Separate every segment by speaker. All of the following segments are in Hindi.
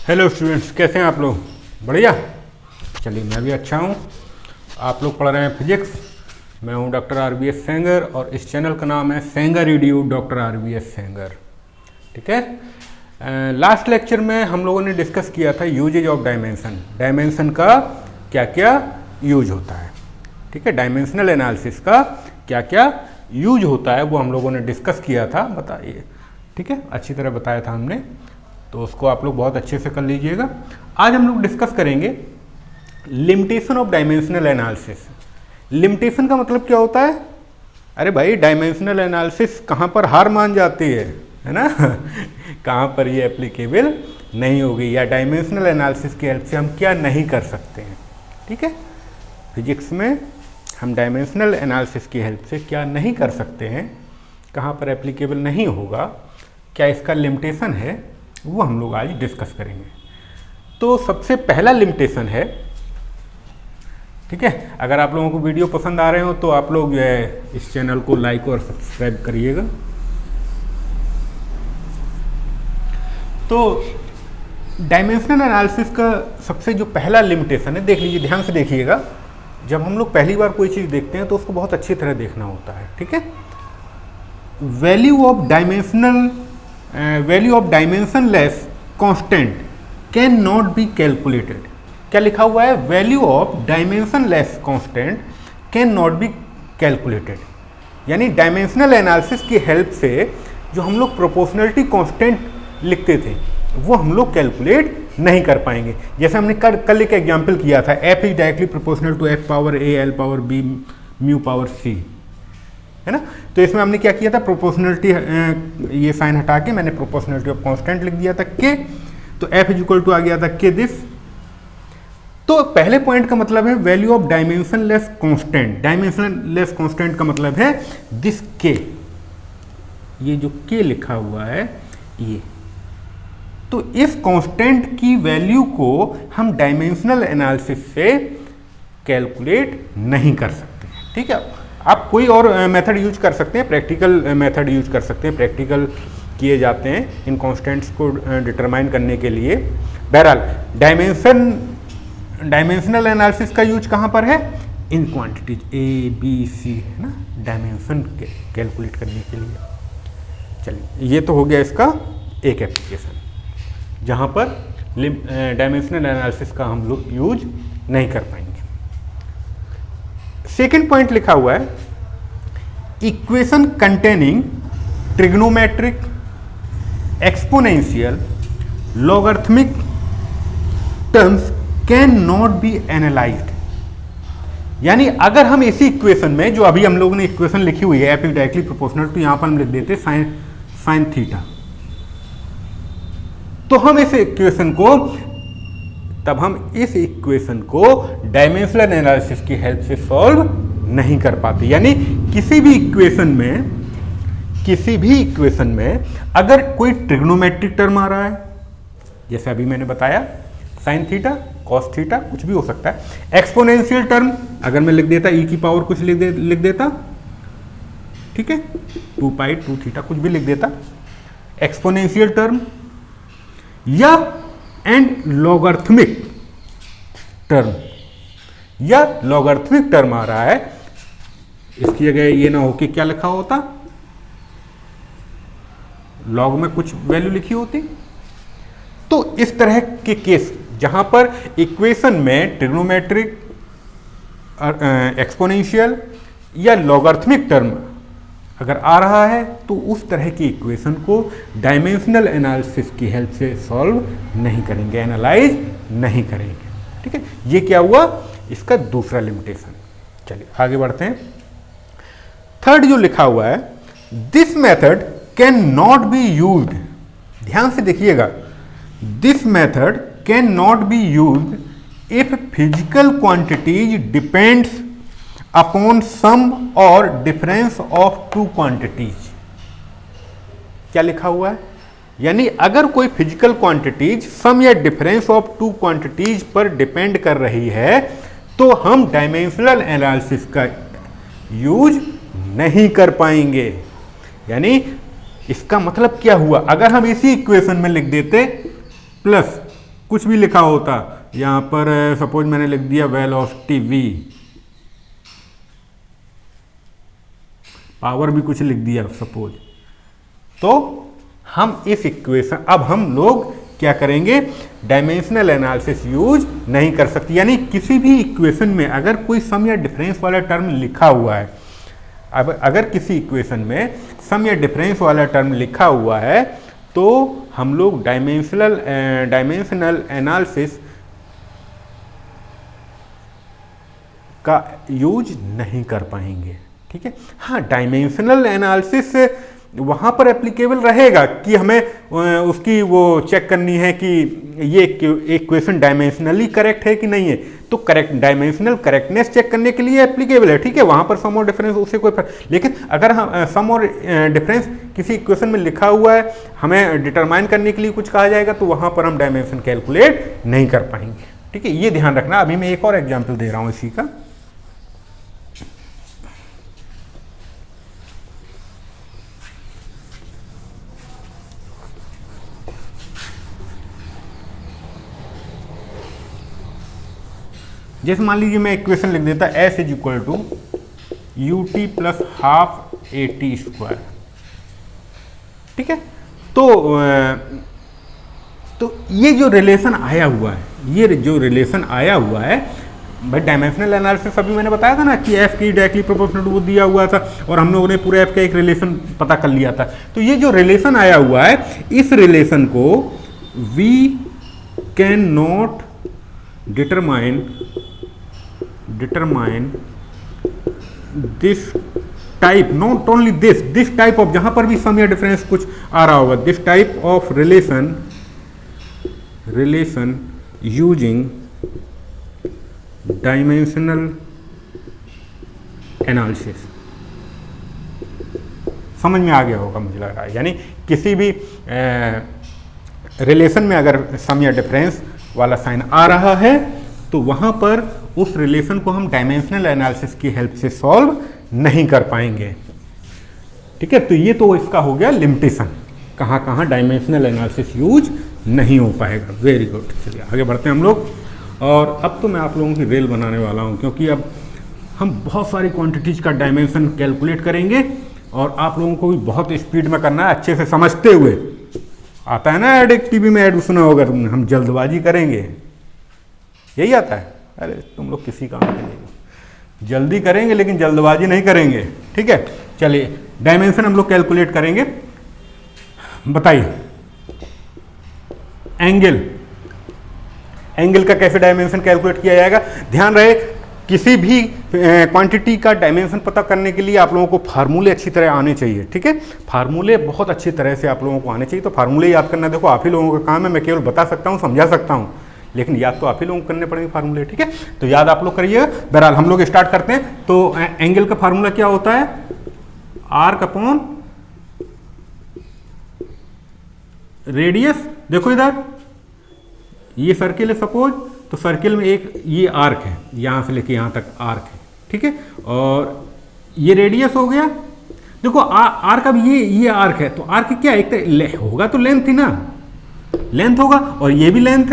Speaker 1: हेलो स्टूडेंट्स, कैसे हैं आप लोग? बढ़िया। चलिए, मैं भी अच्छा हूँ। आप लोग पढ़ रहे हैं फिजिक्स। मैं हूँ डॉक्टर RBS सेंगर और इस चैनल का नाम है Sengar EDU doctor RBS Sengar. ठीक है। लास्ट लेक्चर में हम लोगों ने डिस्कस किया था यूजेज ऑफ डायमेंशन। डायमेंशन का क्या क्या यूज होता है। ठीक है, डायमेंशनल एनालिसिस का क्या क्या यूज होता है वो हम लोगों ने डिस्कस किया था। बताइए, ठीक है, अच्छी तरह बताया था हमने, तो उसको आप लोग बहुत अच्छे से कर लीजिएगा। आज हम लोग डिस्कस करेंगे limitation of dimensional analysis. Limitation का मतलब क्या होता है? अरे भाई, डायमेंशनल एनालिसिस कहाँ पर हार मान जाती है ना कहाँ पर ये एप्लीकेबल नहीं होगी, या डायमेंशनल एनालिसिस की हेल्प से हम क्या नहीं कर सकते हैं। ठीक है, फिजिक्स में हम डायमेंशनल एनालिसिस की हेल्प से क्या नहीं कर सकते हैं, कहाँ पर एप्लीकेबल नहीं होगा, क्या इसका लिमिटेशन है, वो हम लोग आज डिस्कस करेंगे। तो सबसे पहला लिमिटेशन है, ठीक है, अगर आप लोगों को वीडियो पसंद आ रहे हो तो आप लोग इस चैनल को लाइक और सब्सक्राइब करिएगा। तो डायमेंशनल एनालिसिस का सबसे जो पहला लिमिटेशन है, देख लीजिए, ध्यान से देखिएगा। जब हम लोग पहली बार कोई चीज़ देखते हैं तो उसको बहुत अच्छी तरह देखना होता है। ठीक है, value of dimensionless constant can not be calculated. क्या लिखा हुआ है? Value of dimensionless constant can not be calculated. यानी डायमेंशनल एनालिसिस की हेल्प से जो हम लोग प्रोपोर्शनलिटी कांस्टेंट लिखते थे वो हम लोग कैलकुलेट नहीं कर पाएंगे। जैसे हमने कल एक एग्जाम्पल किया था, F is directly proportional to F power A L power B mu power C, है ना। तो इसमें हमने क्या किया था, प्रोपोर्शनलिटी, ये साइन हटा के मैंने प्रोपोर्शनलिटी ऑफ कांस्टेंट लिख दिया था के, तो एफ इज इक्वल टू आ गया था के दिस। तो पहले पॉइंट का मतलब है value of dimensionless constant. Dimensionless constant का मतलब है दिस के, ये जो के लिखा हुआ है ये। तो इस कांस्टेंट की वैल्यू को हम डायमेंशनल एनालिसिस से कैलकुलेट नहीं कर सकते। ठीक है, आप कोई और मेथड यूज कर सकते हैं, प्रैक्टिकल मेथड यूज कर सकते हैं, प्रैक्टिकल किए जाते हैं इन कांस्टेंट्स को डिटरमाइन करने के लिए। बहरहाल डायमेंशनल एनालिसिस का यूज कहाँ पर है? इन क्वांटिटीज ए बी सी, है ना, डायमेंशन कैलकुलेट करने के लिए। चलिए, ये तो हो गया इसका एक एप्लीकेशन जहाँ पर डायमेंशनल एनालिसिस का हम लोग यूज नहीं कर पाएंगे। सेकेंड पॉइंट लिखा हुआ है equation containing trigonometric, exponential, logarithmic terms can not B analysed. यानी अगर हम इसी इक्वेशन में, जो अभी हम लोगों ने इक्वेशन लिखी हुई है एफ इज डायरेक्टली प्रोपोर्शनल, तो यहां पर हम लिख देते साइन थीटा, तो हम इस इक्वेशन को डायमेंशनल एनालिसिस की हेल्प से सॉल्व नहीं कर पाते। यानी किसी भी इक्वेशन में अगर कोई ट्रिग्नोमेट्रिक टर्म आ रहा है, जैसे अभी मैंने बताया साइन थीटा, कॉस थीटा, कुछ भी हो सकता है। एक्सपोनेंशियल टर्म अगर मैं लिख देता ई की पावर कुछ लिख देता, ठीक है, 2 पाई 2 थीटा कुछ भी लिख देता, एक्सपोनेंशियल टर्म, या एंड लॉगरिथमिक टर्म आ रहा है, इसकी जगह ये ना हो कि क्या लिखा होता, लॉग में कुछ वैल्यू लिखी होती। तो इस तरह के केस जहां पर इक्वेशन में ट्रिग्नोमेट्रिक, एक्सपोनेंशियल या लॉगरिथमिक टर्म अगर आ रहा है, तो उस तरह की इक्वेशन को डायमेंशनल एनालिसिस की हेल्प से सॉल्व नहीं करेंगे, एनालाइज नहीं करेंगे। ठीक है, ये क्या हुआ, इसका दूसरा लिमिटेशन। चलिए आगे बढ़ते हैं। थर्ड जो लिखा हुआ है, this method can not be used. ध्यान से देखिएगा, this method can not be used if physical quantities depends upon some और डिफरेंस ऑफ टू क्वांटिटीज। क्या लिखा हुआ है? यानी अगर कोई फिजिकल क्वांटिटीज सम या डिफरेंस ऑफ टू क्वांटिटीज पर डिपेंड कर रही है तो हम डायमेंशनल एनालिसिस का यूज नहीं कर पाएंगे। यानी इसका मतलब क्या हुआ, अगर हम इसी इक्वेशन में लिख देते प्लस कुछ भी लिखा होता, यहाँ पर सपोज मैंने लिख दिया वेलोसिटी v, पावर भी कुछ लिख दिया सपोज, तो हम इस इक्वेशन, अब हम लोग क्या करेंगे, डायमेंशनल एनालिसिस यूज नहीं कर सकते। यानी किसी भी इक्वेशन में अगर कोई सम या डिफरेंस वाला टर्म लिखा हुआ है, अब अगर किसी इक्वेशन में सम या डिफरेंस वाला टर्म लिखा हुआ है तो हम लोग डायमेंशनल एनालिसिस का यूज नहीं कर पाएंगे। ठीक है, हाँ डायमेंशनल एनालिसिस वहाँ पर एप्लीकेबल रहेगा कि हमें उसकी वो चेक करनी है कि ये इक्वेशन डायमेंशनली करेक्ट है कि नहीं है, तो करेक्ट डायमेंशनल करेक्टनेस चेक करने के लिए एप्लीकेबल है। ठीक है, वहाँ पर सम और डिफरेंस उससे कोई लेकिन अगर हम सम और डिफरेंस किसी इक्वेशन में लिखा हुआ है, हमें डिटरमाइन करने के लिए कुछ कहा जाएगा, तो वहाँ पर हम डायमेंशन कैलकुलेट नहीं कर पाएंगे। ठीक है, ये ध्यान रखना। अभी मैं एक और एग्जाम्पल दे रहा हूँ इसी का। जैसे मान लीजिए मैं इक्वेशन लिख देता s is equal to U T plus half A T square. ठीक है, तो ये जो रिलेशन आया हुआ है, ये जो रिलेशन आया हुआ है भाई, डायमेंशनल एनालिसिस अभी मैंने बताया था ना कि f की डायरेक्टली प्रोपोर्शनल टू वो दिया हुआ था और हम लोगों ने पूरे f का एक रिलेशन पता कर लिया था। तो ये जो रिलेशन आया हुआ है, इस रिलेशन को we can not determine this type, not only this type of, जहां पर भी सम या डिफरेंस कुछ आ रहा होगा, this type of relation using dimensional analysis. समझ में आ गया होगा मुझे लग रहा है। यानी किसी भी रिलेशन में अगर सम या डिफरेंस वाला साइन आ रहा है तो वहां पर उस रिलेशन को हम डायमेंशनल एनालिसिस की हेल्प से सॉल्व नहीं कर पाएंगे। ठीक है, तो ये तो इसका हो गया लिमिटेशन, कहाँ कहाँ डायमेंशनल एनालिसिस यूज नहीं हो पाएगा। वेरी गुड, चलिए आगे बढ़ते हैं हम लोग। और अब तो मैं आप लोगों की रेल बनाने वाला हूँ, क्योंकि अब हम बहुत सारी क्वांटिटीज का डायमेंशन कैलकुलेट करेंगे और आप लोगों को भी बहुत स्पीड में करना है, अच्छे से समझते हुए। आता है ना ऐड, एक टीवी में ऐड सुना होगा तुमने, हम जल्दबाजी करेंगे, यही आता है। अरे तुम लोग किसी काम के नहीं, जल्दी करेंगे लेकिन जल्दबाजी नहीं करेंगे। ठीक है, चलिए डायमेंशन हम लोग कैलकुलेट करेंगे। बताइए एंगल का कैसे डायमेंशन कैलकुलेट किया जाएगा। ध्यान रहे, किसी भी क्वांटिटी का डायमेंशन पता करने के लिए आप लोगों को फार्मूले अच्छी तरह आने चाहिए। ठीक है, फार्मूले बहुत अच्छी तरह से आप लोगों को आने चाहिए। तो फार्मूले याद करना देखो आप ही लोगों का काम है, मैं केवल बता सकता हूँ, समझा सकता हूँ, लेकिन याद तो आप ही लोगों को करने पड़ेंगे फार्मूले। ठीक है, तो याद आप लोग करिएगा। बहरहाल हम लोग स्टार्ट करते हैं। तो एंगल का फार्मूला क्या होता है, आर्क अपॉन रेडियस। देखो इधर ये सर्किल है सपोज, तो सर्किल में एक ये आर्क है, यहां से लेके यहां तक आर्क है। ठीक है, और ये रेडियस हो गया। देखो आर्क, अब ये आर्क है, तो आर्क क्या एक तो होगा, तो लेंथ ही ना, लेंथ होगा, और ये भी लेंथ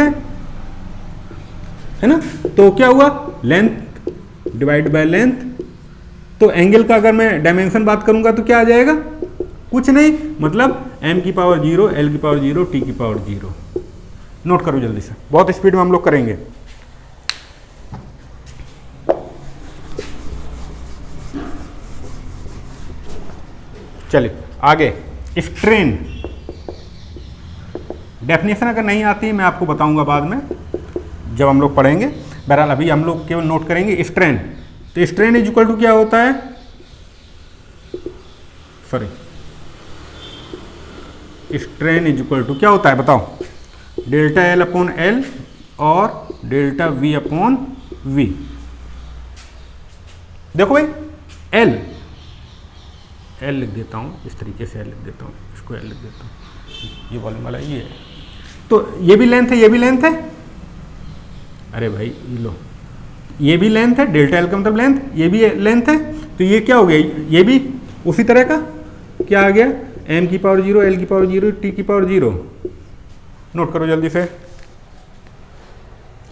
Speaker 1: है ना। तो क्या हुआ, लेंथ डिवाइड बाय लेंथ। तो एंगल का अगर मैं डायमेंशन बात करूंगा तो क्या आ जाएगा, कुछ नहीं, मतलब m की पावर 0, l की पावर 0, t की पावर 0। नोट करो जल्दी से, बहुत स्पीड में हम लोग करेंगे। चलिए आगे, स्ट्रेन डेफिनेशन अगर नहीं आती मैं आपको बताऊंगा बाद में जब हम लोग पढ़ेंगे। बहरहाल अभी हम लोग केवल नोट करेंगे स्ट्रेन। तो स्ट्रेन इज इक्वल टू क्या होता है, sorry, strain is equal to क्या होता है बताओ, डेल्टा एल अपॉन एल और डेल्टा वी अपॉन वी। देखो भाई एल लिख देता हूँ, इस तरीके से एल लिख देता हूँ, इसको एल लिख देता हूँ, ये वॉल्यूम वाला ये है। तो ये भी लेंथ है, ये भी लेंथ है, अरे भाई लो, ये भी लेंथ है, डेल्टा एल का मतलब लेंथ, ये भी लेंथ है। तो ये क्या हो गया, ये भी उसी तरह का क्या आ गया, m की पावर 0, l की पावर 0, t की पावर 0। नोट करो जल्दी से,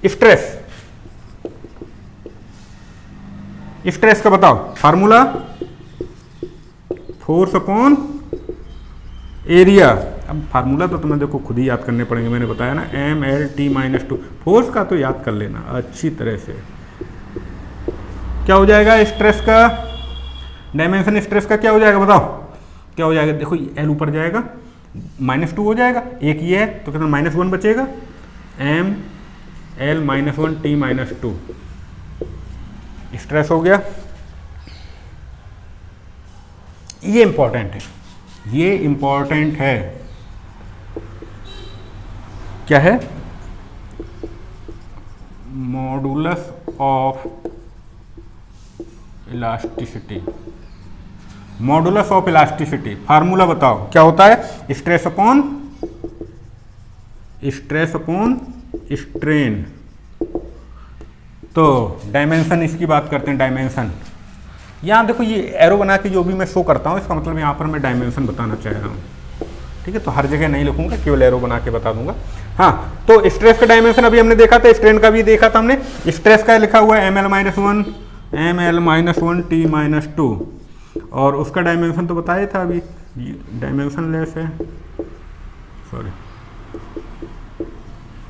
Speaker 1: स्ट्रेस, स्ट्रेस का बताओ फार्मूला, फोर्स अपॉन एरिया। अब फार्मूला तो तुम्हें देखो खुद ही याद करने पड़ेंगे, मैंने बताया ना, ML/T-2। फोर्स का तो याद कर लेना अच्छी तरह से। क्या हो जाएगा स्ट्रेस का डायमेंशन, स्ट्रेस का क्या हो जाएगा बताओ, क्या हो जाएगा? देखो L ऊपर जाएगा, -2 हो जाएगा, एक ये है तो कितना -1 बचेगा, ML-1T-2 स्ट्रेस हो गया। ये इंपॉर्टेंट है, ये इंपॉर्टेंट है। क्या है? Modulus of elasticity, modulus of elasticity formula बताओ क्या होता है? Stress upon strain. तो डायमेंशन इसकी बात करते हैं, डायमेंशन। यहाँ देखो ये एरो बना के जो भी मैं शो करता हूँ, इसका मतलब यहाँ पर मैं डायमेंशन बताना चाह रहा हूँ, ठीक है? तो हर जगह नहीं लिखूंगा, केवल एरो बना के बता दूंगा। हाँ, तो स्ट्रेस का डायमेंशन अभी हमने देखा था, स्ट्रेन का भी देखा था हमने। स्ट्रेस का लिखा हुआ है ML-1T-2, और उसका डायमेंशन तो बताया था अभी, डायमेंशन लेस है, सॉरी,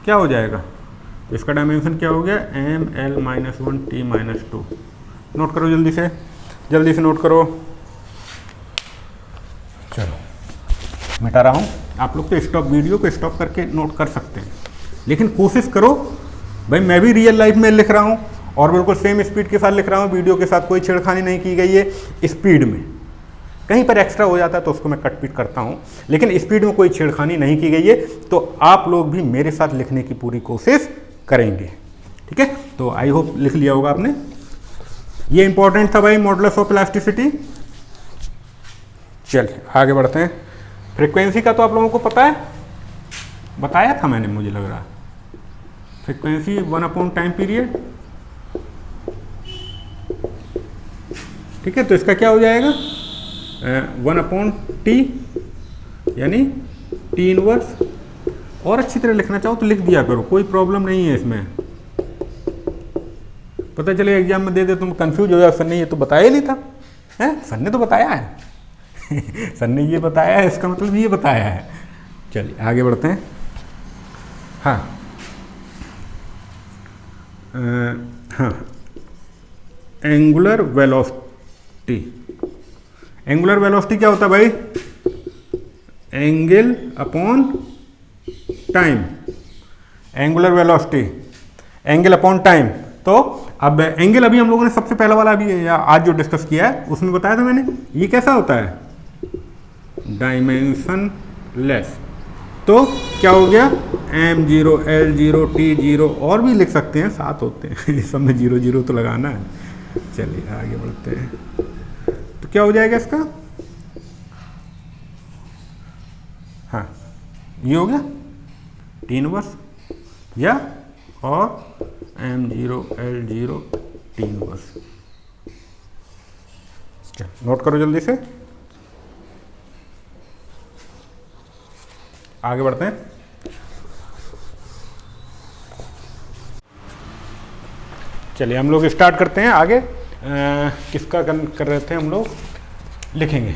Speaker 1: क्या हो जाएगा? इसका डायमेंशन क्या हो गया? ML-1T-2। नोट करो जल्दी से नोट करो। चलो मिटा रहा हूँ, आप लोग तो स्टॉप, वीडियो को स्टॉप करके नोट कर सकते हैं, लेकिन कोशिश करो भाई, मैं भी रियल लाइफ में लिख रहा हूँ और बिल्कुल सेम स्पीड के साथ लिख रहा हूँ, वीडियो के साथ कोई छेड़खानी नहीं की गई है। स्पीड में कहीं पर एक्स्ट्रा हो जाता है तो उसको मैं कट पीट करता हूँ, लेकिन स्पीड में कोई छेड़खानी नहीं की गई है। तो आप लोग भी मेरे साथ लिखने की पूरी कोशिश करेंगे, ठीक है? तो आई होप लिख लिया होगा आपने। ये इंपॉर्टेंट था भाई, मॉडुलस ऑफ इलास्टिसिटी। चलिए आगे बढ़ते हैं। फ्रीक्वेंसी का तो आप लोगों को पता है, बताया था मैंने, मुझे लग रहा। फ्रीक्वेंसी 1 टाइम पीरियड, ठीक है? तो इसका क्या हो जाएगा? 1/T यानी T इनवर्स। और अच्छी तरह लिखना चाहो तो लिख दिया करो, कोई प्रॉब्लम नहीं है इसमें। पता चले एग्जाम में दे दे तुम कंफ्यूज हो जाओ, सर ने ये तो बताया ही नहीं था, है? सर ने तो बताया है सर ने ये बताया है, इसका मतलब ये बताया है। चलिए आगे बढ़ते हैं। हाँ हाँ, एंगुलर वेलोसिटी। एंगुलर वेलोसिटी क्या होता है भाई? Angle upon time. Angular velocity angle upon time. तो अब एंगल अभी हम लोगों ने सबसे पहला वाला अभी आज जो डिस्कस किया है उसमें बताया था मैंने, ये कैसा होता है? Dimension less. तो क्या हो गया? M0, L0, T0 और भी लिख सकते हैं, 7 होते हैं सब में 0 0 तो लगाना है। चलिए आगे बढ़ते हैं। तो क्या हो जाएगा इसका? हाँ, ये हो गया T इनवर्स या और M0, L0, T inverse. Note करो जल्दी से, आगे बढ़ते हैं। चलिए हम लोग स्टार्ट करते हैं आगे। किसका कर रहे थे हम लोग? लिखेंगे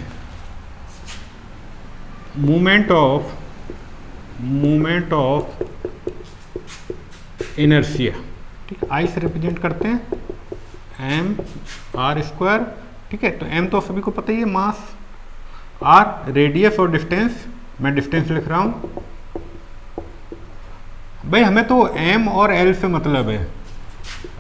Speaker 1: मूवमेंट ऑफ इनर्शिया, ठीक, आई से रिप्रेजेंट करते हैं, mr², ठीक है? तो m तो सभी को पता ही है, मास, r रेडियस और डिस्टेंस, मैं डिस्टेंस लिख रहा हूँ भाई। हमें तो m और l से मतलब है,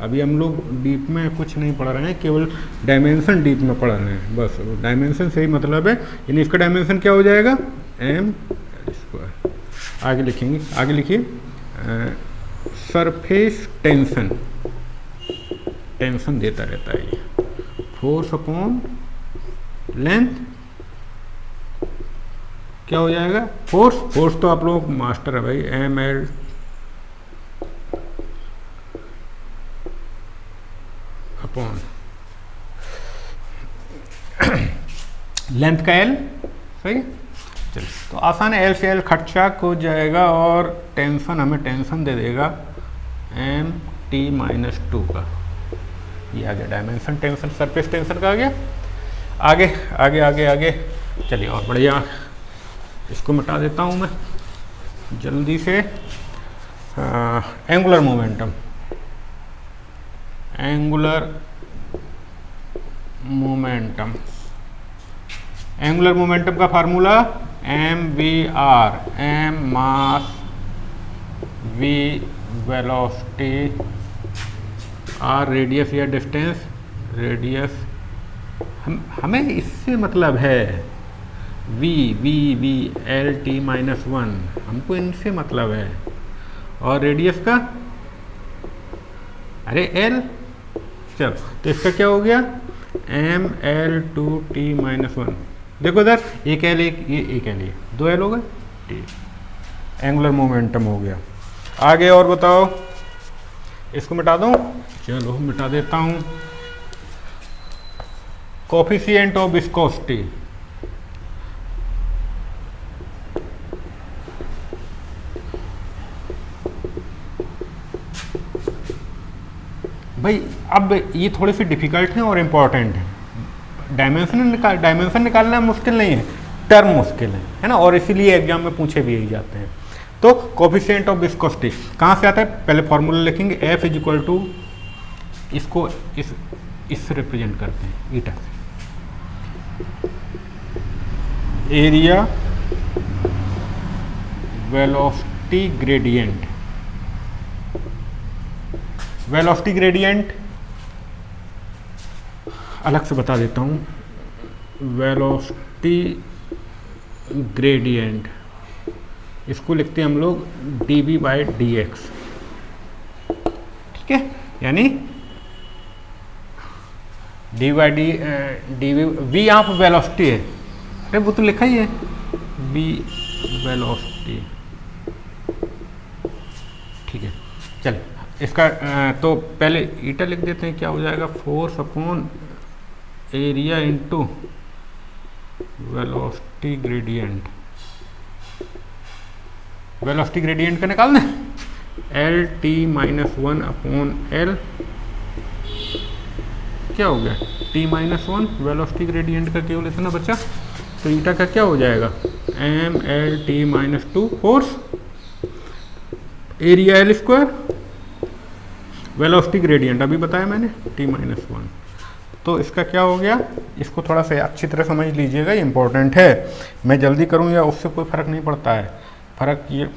Speaker 1: अभी हम लोग डीप में कुछ नहीं पढ़ रहे हैं, केवल डायमेंशन डीप में पढ़ रहे हैं, बस डायमेंशन से ही मतलब है। यानी इसका डायमेंशन क्या हो जाएगा? m²। आगे लिखेंगे, आगे लिखिए, सरफेस टेंशन, टेंशन देता रहता है ये, फोर्स अपॉन लेंथ, क्या हो जाएगा? फोर्स तो आप लोग मास्टर है भाई, ML अपॉन लेंथ का L, सही। चलिए तो आसान है, L से L खटचाक हो जाएगा और टेंशन हमें टेंशन दे देगा एम टी माइनस 2 का। ये आ गया डायमेंशन टेंशन, सरफेस टेंशन का आ गया। आगे आगे आगे आगे चलिए और बढ़िया, इसको मिटा देता हूँ मैं जल्दी से। Angular momentum, angular momentum, angular momentum का formula M V R, M mass, V velocity, R radius या डिस्टेंस, रेडियस हमें इससे मतलब है, V V V L T minus 1 हमको इनसे मतलब है, और रेडियस का अरे एल। चल तो इसका क्या हो गया, M L two T minus 1। देखो इधर एक एल, एक एल, ये 2 एल हो गए, टी एंगुलर मोमेंटम हो गया। आगे और बताओ, इसको मिटा दूं, चलो मिटा देता हूं। कोफिशिएंट ऑफ विस्कोसिटी, भाई अब ये थोड़ी सी डिफिकल्ट है और इम्पॉर्टेंट है। डायमेंशन निकालना मुश्किल नहीं है, टर्म मुश्किल है ना, और इसीलिए एग्जाम में पूछे भी यही जाते हैं। तो कोफिशिएंट ऑफ विस्कोसिटी कहाँ से आता है, पहले फॉर्मूला लिखेंगे, एफ इज इक्वल टू, इसको इससे रिप्रेजेंट करते हैं ईटा से, area velocity gradient. Velocity gradient अलग से बता देता हूँ, वेलोसिटी ग्रेडियंट इसको लिखते हैं हम लोग dv बाई डी एक्स, ठीक है, यानी डी बाई डी वी यहाँ पर वेलोसिटी है, अरे वो तो लिखा ही है, वी वेलोसिटी, ठीक है। चल इसका तो पहले ईटा लिख देते हैं, क्या हो जाएगा, force upon area into velocity gradient. Velocity gradient का निकालना है, L T minus 1 upon L, क्या हो गया, टी माइनस 1, वेलोसिटी ग्रेडियंट का केवल इतना बचा, तो ईटा का क्या हो जाएगा, M L T minus 2, force area L square, velocity gradient अभी बताया मैंने टी माइनस 1। तो इसका क्या हो गया, इसको थोड़ा सा अच्छी तरह समझ लीजिएगा, ये इंपॉर्टेंट है। मैं जल्दी करूँ या उससे कोई फ़र्क नहीं पड़ता है, फ़र्क ये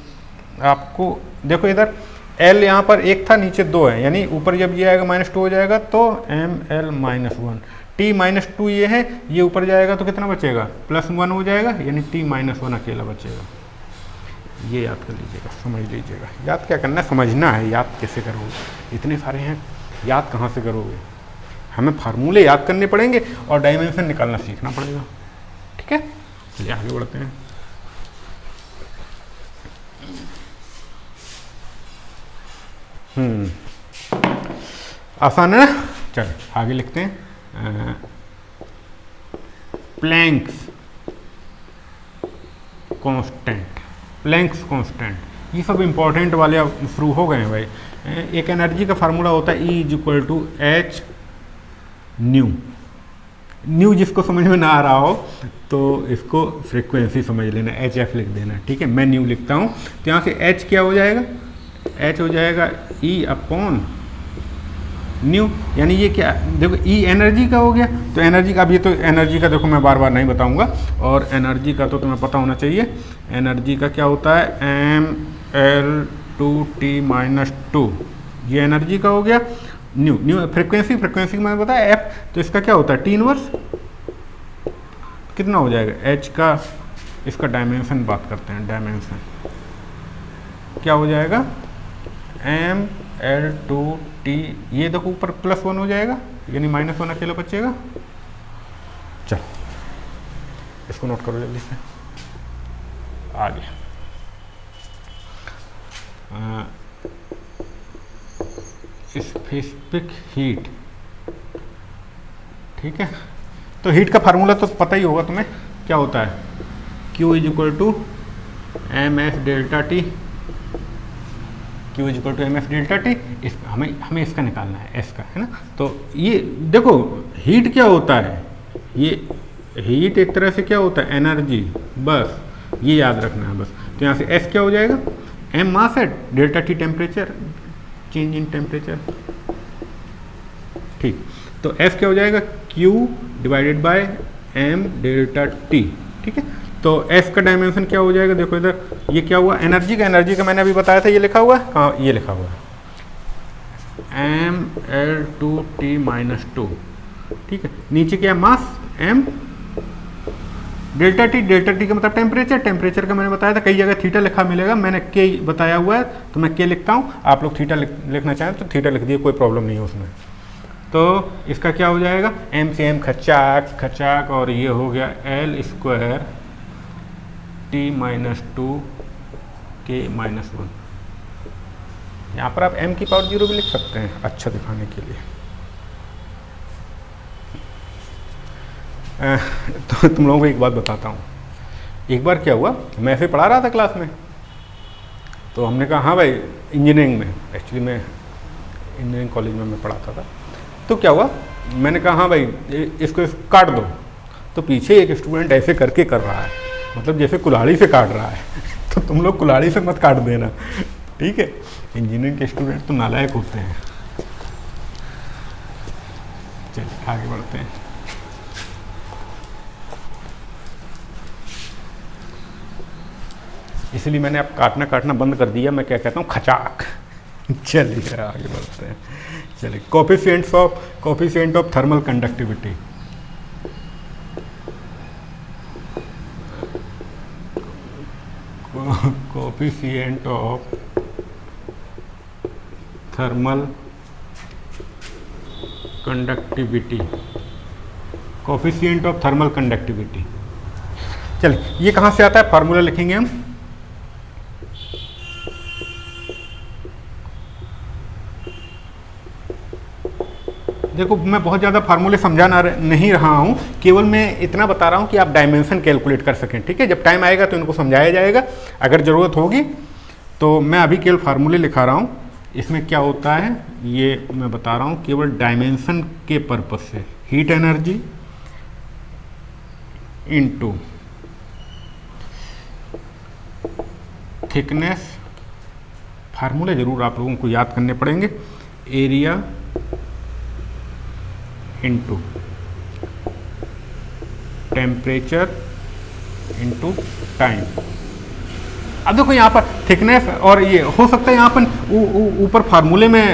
Speaker 1: आपको देखो, इधर एल यहाँ पर 1 था, नीचे 2 है, यानी ऊपर जब ये आएगा -2 हो जाएगा, तो M L minus 1, T minus 2 ये है, ये ऊपर जाएगा तो कितना बचेगा, +1 हो जाएगा, यानी टी माइनस 1 अकेला बचेगा। ये याद कर लीजिएगा, समझ लीजिएगा, याद क्या करना है, समझना है, याद कैसे करोगे, इतने सारे हैं, याद कहाँ से करोगे, हमें फार्मूले याद करने पड़ेंगे और डायमेंशन निकालना सीखना पड़ेगा, ठीक है। चलिए आगे बढ़ते हैं। आसान है ना, चलिए आगे लिखते हैं, प्लैंक्स कांस्टेंट, प्लैंक्स कांस्टेंट, ये सब इंपॉर्टेंट वाले शुरू हो गए हैं भाई। एक एनर्जी का फार्मूला होता है E is equal to H nu, nu जिसको समझ में ना आ रहा हो तो इसको फ्रीक्वेंसी समझ लेना, एच एफ लिख देना, ठीक है, मैं न्यू लिखता हूँ, तो यहाँ से एच क्या हो जाएगा, एच हो जाएगा E अपॉन न्यू, यानी ये क्या, देखो E एनर्जी का हो गया, तो एनर्जी का, अब ये तो एनर्जी का देखो मैं बार बार नहीं बताऊंगा, और एनर्जी का तो तुम्हें पता होना चाहिए, एनर्जी का क्या होता है, M L two T minus 2, ये एनर्जी का हो गया। न्यू न्यू फ्रीक्वेंसी, फ्रीक्वेंसी मैंने बताया एफ, तो इसका क्या होता है, टी इनवर्स, कितना हो जाएगा एच का, इसका डायमेंशन बात करते हैं, डायमेंशन क्या हो जाएगा, एम एल टू टी, ये देखो ऊपर +1 हो जाएगा, यानी -1 अकेला बचेगा। चलो इसको नोट करो जल्दी से, आगे स्पेसिफिक हीट, ठीक है, तो हीट का फार्मूला तो पता ही होगा तुम्हें, क्या होता है, Q is equal to M S delta T, Q is equal to M F delta T. इस हमें इसका निकालना है, एस का, है ना। तो ये देखो हीट क्या होता है, ये हीट एक तरह से क्या होता है, एनर्जी, बस ये याद रखना है बस। तो यहाँ से एस क्या हो जाएगा, एम मास है, delta T temperature, change in temperature, ठीक। तो एस क्या हो जाएगा, Q divided by M delta T, ठीक है। तो एस का डायमेंशन क्या हो जाएगा, देखो इधर ये क्या हुआ, एनर्जी का मैंने अभी बताया था, ये लिखा हुआ है, हाँ ये लिखा हुआ है M L two T minus two, ठीक है। नीचे क्या है, मास एम डेल्टा टी का मतलब टेम्परेचर का मैंने बताया था, कई जगह थीटा लिखा मिलेगा, मैंने के बताया हुआ है तो मैं के लिखता हूँ, आप लोग थीटा लिखना चाहें तो थीटा लिख दिए, कोई प्रॉब्लम नहीं है उसमें। तो इसका क्या हो जाएगा, एम से एम खचाक और ये हो गया L square T minus two K minus one. यहाँ पर आप m की पावर 0 भी लिख सकते हैं अच्छा दिखाने के लिए। तो तुम लोगों को एक बात बताता हूँ, एक बार क्या हुआ, मैं ऐसे पढ़ा रहा था क्लास में, तो हमने कहा हाँ भाई इंजीनियरिंग में, एक्चुअली मैं इंजीनियरिंग कॉलेज में मैं पढ़ाता था, तो क्या हुआ, मैंने कहा हाँ भाई इसको काट दो, तो पीछे एक स्टूडेंट ऐसे करके कर रहा है, मतलब जैसे कुल्हाड़ी से काट रहा है। तो तुम लोग कुल्हाड़ी से मत काट देना, ठीक है। इंजीनियरिंग के स्टूडेंट तो नालायक होते हैं। चलिए आगे बढ़ते हैं। इसलिए मैंने अब काटना बंद कर दिया, मैं क्या कहता हूँ, खचाक। चलिए आगे बढ़ते हैं। चलिए coefficient of thermal conductivity, coefficient of thermal conductivity, coefficient of thermal conductivity. चलिए ये कहाँ से आता है, फार्मूला लिखेंगे हम, देखो मैं बहुत ज़्यादा फार्मूले समझा नहीं रहा हूँ, केवल मैं इतना बता रहा हूँ कि आप डायमेंशन कैलकुलेट कर सकें, ठीक है। जब टाइम आएगा तो इनको समझाया जाएगा, अगर ज़रूरत होगी तो मैं अभी केवल फार्मूले लिखा रहा हूँ। इसमें क्या होता है ये मैं बता रहा हूँ, केवल डायमेंशन के पर्पज से, हीट एनर्जी इनटू थिकनेस, फार्मूले ज़रूर आप लोगों को याद करने पड़ेंगे, area into temperature into time. अब देखो यहाँ पर थिकनेस और ये हो सकता है यहाँ पर ऊपर फार्मूले में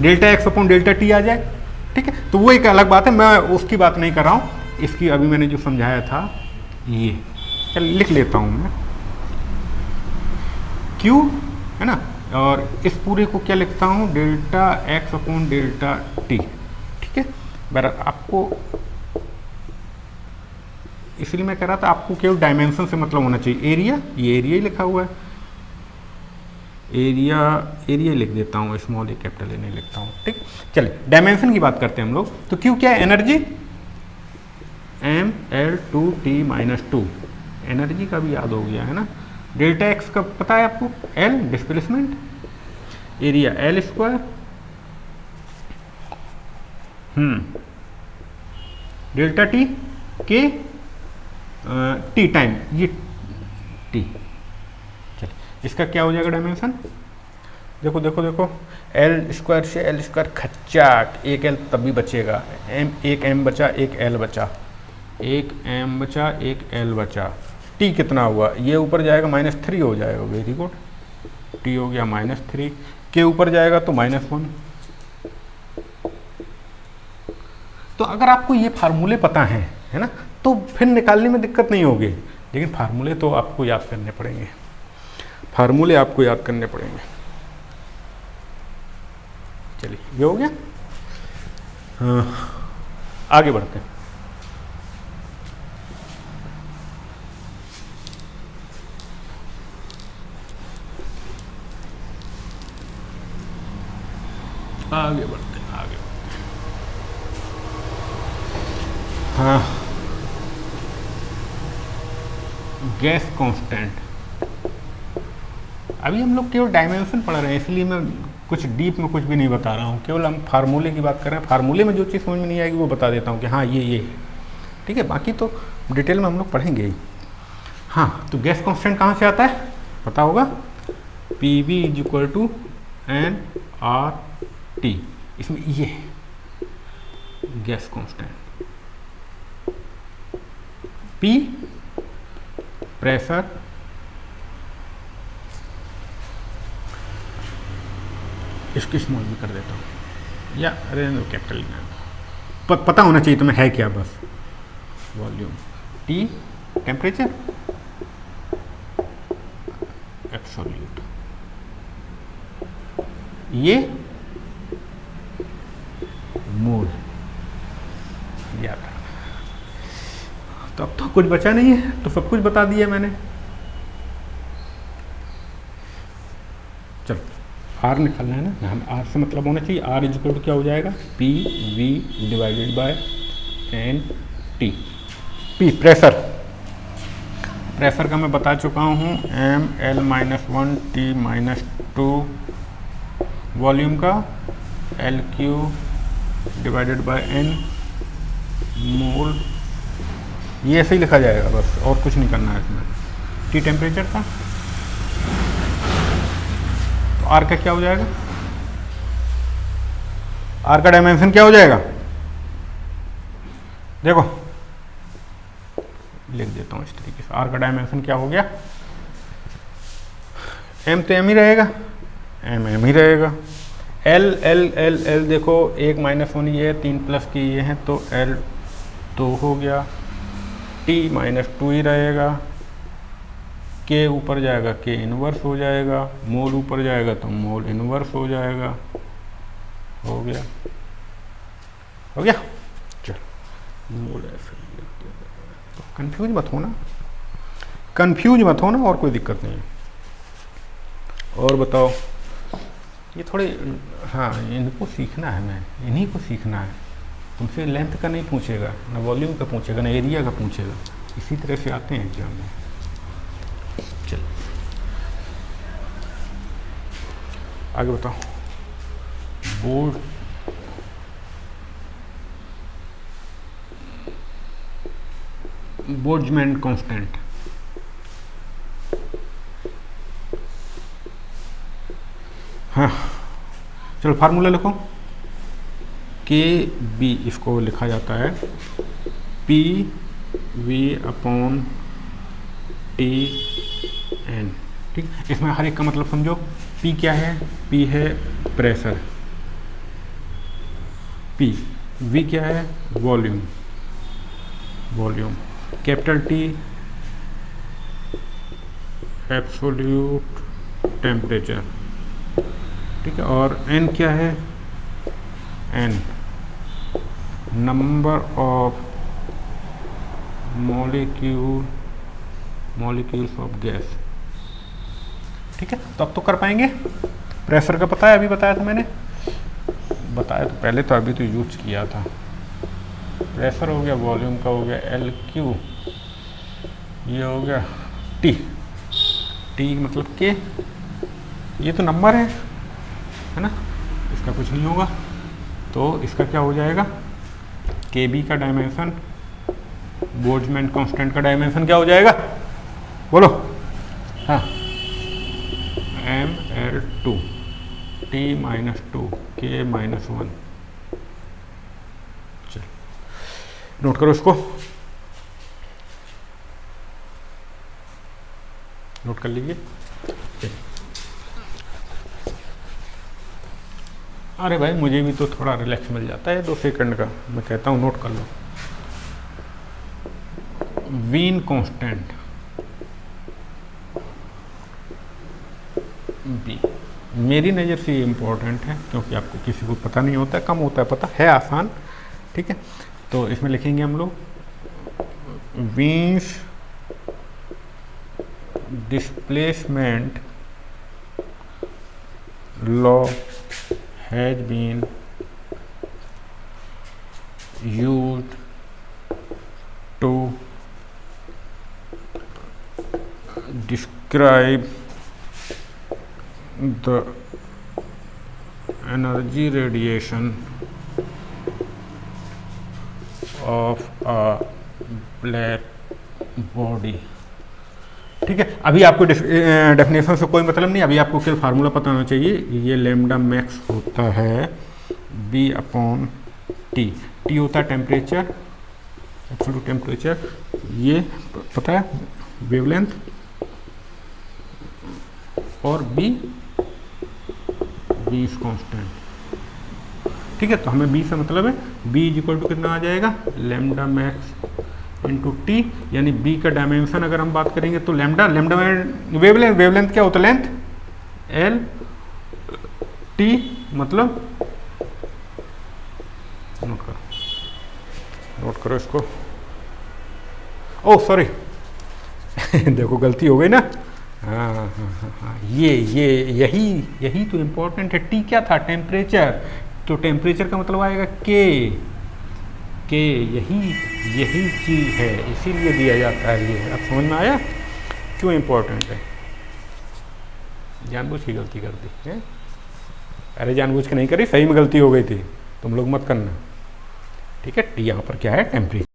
Speaker 1: delta X upon delta T आ जाए, ठीक है। तो वो एक अलग बात है, मैं उसकी बात नहीं कर रहा हूँ, इसकी अभी मैंने जो समझाया था ये, चल लिख लेता हूँ मैं, Q है ना, और इस पूरे को क्या लिखता हूँ, delta X upon delta T, ठीक है। बहरहाल आपको इसलिए मैं कह रहा था आपको केवल डायमेंशन से मतलब होना चाहिए, एरिया, ये एरिया ही लिखा हुआ है, एरिया लिख देता हूँ, स्मॉल ए कैपिटल ए नहीं लिखता हूँ, ठीक। चलिए डायमेंशन की बात करते हैं हम लोग। तो क्यू क्या है, energy, M L two T minus two, एनर्जी का भी याद हो गया है ना। डेल्टा एक्स का पता है आपको, L displacement, area L square, delta T के टी टाइम, ये टी। चलिए इसका क्या हो जाएगा डायमेंशन, देखो देखो देखो, एल स्क्वायर से एल स्क्वायर खच्चाक, एक एल तब भी बचेगा, एम, एक एम बचा, एक एल बचा, एक एम बचा, एक एल बचा, टी कितना हुआ, ये ऊपर जाएगा -3 हो जाएगा, वेरी गुड, टी हो गया -3, के ऊपर जाएगा तो -1। तो अगर आपको ये फार्मूले पता हैं, है ना, तो फिर निकालने में दिक्कत नहीं होगी, लेकिन फार्मूले तो आपको याद करने पड़ेंगे, फार्मूले आपको याद करने पड़ेंगे। चलिए ये हो गया, आगे बढ़ते हैं। आगे बढ़ते हैं, आगे बढ़ते हैं। हाँ, गैस कांस्टेंट, अभी हम लोग केवल डायमेंशन पढ़ रहे हैं, इसलिए मैं कुछ डीप में कुछ भी नहीं बता रहा हूँ, केवल हम फार्मूले की बात कर रहे हैं। फार्मूले में जो चीज़ समझ में नहीं आएगी वो बता देता हूँ कि हाँ ये ठीक है, बाकी तो डिटेल में हम लोग पढ़ेंगे ही। हाँ, तो गैस कांस्टेंट कहाँ से आता है पता होगा, P V is equal to N R T. इसमें ये गैस कांस्टेंट, पी प्रेशर, इसकी स्मॉल भी कर देता हूँ, या अरे कैपिटल पता होना चाहिए तुम्हें है क्या, बस वॉल्यूम, टी टेम्परेचर, एब्सोल्यूट, ये मोल, याद रखना। तो अब तो कुछ बचा नहीं है, तो सब कुछ बता दिया मैंने। चलो आर निकालना है ना, हम आर से मतलब होना चाहिए, आर इक्वल टू क्या हो जाएगा, P V divided by N T. P pressure, pressure का मैं बता चुका हूँ, M L minus one T minus two, volume का L Q divided by N mole, ये ऐसे ही लिखा जाएगा बस, और कुछ नहीं करना है इसमें। टी टेम्परेचर का, तो आर का क्या हो जाएगा, आर का डायमेंशन क्या हो जाएगा, देखो लिख देता हूँ इस तरीके से, आर का डायमेंशन क्या हो गया, एम तो एम ही रहेगा, एम ही रहेगा, एल एल एल एल देखो, एक माइनस वन ये है, तीन प्लस की ये है, तो एल दो हो गया, टी माइनस टू ही रहेगा, के ऊपर जाएगा के इनवर्स हो जाएगा, मोल ऊपर जाएगा तो मोल इनवर्स हो जाएगा, हो गया हो गया। चलो मोल ऐसे तो कंफ्यूज मत होना, कंफ्यूज मत होना, और कोई दिक्कत नहीं है। और बताओ, ये थोड़े, हाँ इनको सीखना है, मैं इन्हीं को सीखना है, तुमसे लेंथ का नहीं पूछेगा, ना वॉल्यूम का पूछेगा, ना एरिया का पूछेगा, इसी तरह से आते हैं एग्जाम में। चल आगे बताओ, बोल्ट्जमैन कांस्टेंट, हाँ चलो फार्मूला लिखो, के बी, इसको लिखा जाता है P V upon T N, ठीक। इसमें हर एक का मतलब समझो, पी क्या है, पी है प्रेशर, पी, वी क्या है volume, volume, capital T absolute temperature, ठीक है, और एन क्या है, N number of molecules of gas, ठीक है। तो अब तो कर पाएंगे, प्रेशर का पता है, अभी बताया था मैंने, बताया तो पहले, तो अभी तो यूज किया था, प्रेशर हो गया, वॉल्यूम का हो गया एल क्यू, ये हो गया टी, टी मतलब के, ये तो नंबर है ना, इसका कुछ नहीं होगा, तो इसका क्या हो जाएगा, के बी का डायमेंशन, बोल्ट्जमैन कांस्टेंट का डायमेंशन क्या हो जाएगा, बोलो, हाँ M L two T minus two K minus one. चल नोट करो इसको, नोट कर लीजिए। अरे भाई मुझे भी तो थोड़ा रिलैक्स मिल जाता है 2 सेकंड का, मैं कहता हूँ नोट कर लो। वीन कांस्टेंट बी, मेरी नज़र से ये इम्पोर्टेंट है, क्योंकि आपको किसी को पता नहीं होता है, कम होता है पता है, आसान, ठीक है। तो इसमें लिखेंगे हम लोग, Wien's displacement law has been used to describe the energy radiation of a black body. ठीक है, अभी आपको डेफिनेशन से कोई मतलब नहीं, अभी आपको केवल फार्मूला पता होना चाहिए। ये लैम्डा मैक्स होता है बी अपॉन टी। टी होता है टेम्परेचर, एब्सोल्यूट टेम्परेचर, ये पता है वेवलेंथ, और बी इज कांस्टेंट। ठीक है, तो हमें बी से मतलब है, बी इज इक्वल टू कितना आ जाएगा, लैम्डा मैक्स इंटू टी, यानी बी का डायमेंशन अगर हम बात करेंगे तो लैम्डा में वेवलेंथ क्या होता है, लेंथ एल, टी मतलब नोट करो इसको, ओह सॉरी देखो गलती हो गई ना। हाँ हाँ हाँ हाँ, ये यही तो इम्पोर्टेंट है। टी क्या था, टेम्परेचर, तो टेम्परेचर का मतलब आएगा के यही चीज़ है, इसीलिए दिया जाता है ये। अब समझ में आया क्यों इम्पोर्टेंट है। जानबूझ की गलती कर दी है, अरे जानबूझ के नहीं करी, सही में गलती हो गई थी, तुम लोग मत करना। ठीक है, टी यहाँ पर क्या है, टेम्परेचर।